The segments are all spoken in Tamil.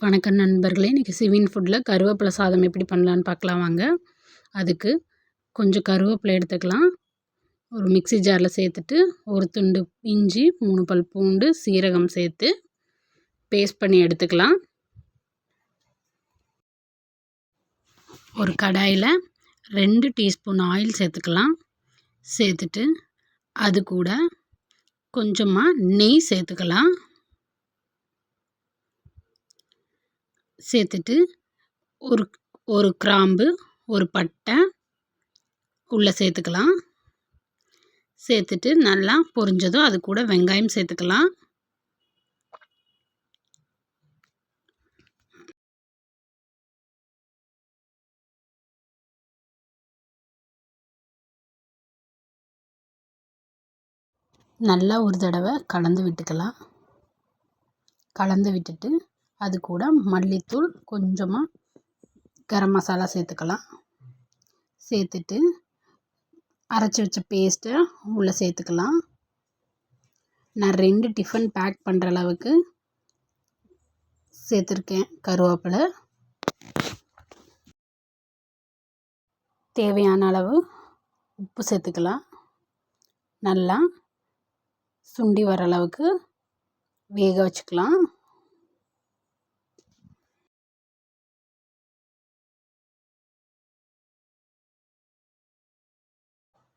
வணக்கம் நண்பர்களே, இன்றைக்கி சிவின் ஃபுட்டில் கருவேப்பிலை சாதம் எப்படி பண்ணலான்னு பார்க்கலாம் வாங்க. அதுக்கு கொஞ்சம் கருவேப்பிலை எடுத்துக்கலாம். ஒரு மிக்ஸி ஜாரில் சேர்த்துட்டு ஒரு துண்டு இஞ்சி, 3 பல் பூண்டு, சீரகம் சேர்த்து பேஸ்ட் பண்ணி எடுத்துக்கலாம். ஒரு கடாயில் 2 டீஸ்பூன் ஆயில் சேர்த்துக்கலாம். சேர்த்துட்டு அது கூட கொஞ்சமாக நெய் சேர்த்துக்கலாம். சேர்த்துட்டு ஒரு கிராம்பு, ஒரு பட்டை உள்ளே சேர்த்துக்கலாம். சேர்த்துட்டு நல்லா பொரிஞ்சதும் அது கூட வெங்காயம் சேர்த்துக்கலாம். நல்லா ஒரு தடவை கலந்து விட்டுக்கலாம். கலந்து விட்டுட்டு அது கூட மல்லித்தூள், கொஞ்சமாக கரம் மசாலா சேர்த்துக்கலாம். சேர்த்துட்டு அரைச்சி வச்ச பேஸ்ட்டை உள்ளே சேர்த்துக்கலாம். நான் 2 டிஃபன் பேக் பண்ணுற அளவுக்கு சேர்த்துருக்கேன் கருவேப்பிலை. தேவையான அளவு உப்பு சேர்த்துக்கலாம். நல்லா சுண்டி வர அளவுக்கு வேக வச்சுக்கலாம்.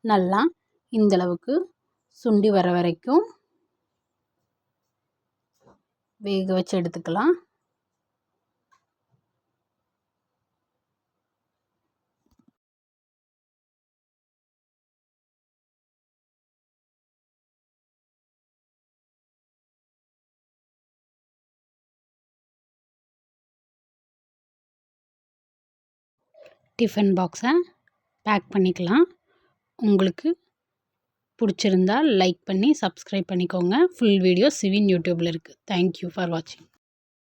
நல்லா இந்தளவுக்கு சுண்டி வர வரைக்கும் வேக வச்சு எடுத்துக்கலாம். டிஃபன் பாக்ஸை பேக் பண்ணிக்கலாம். உங்களுக்கு பிடிச்சிருந்தால் லைக் பண்ணி சப்ஸ்கிரைப் பண்ணிக்கோங்க. ஃபுல் வீடியோ சிவின் யூடியூப்பில் இருக்குது. தேங்க்யூ ஃபார் வாட்சிங்.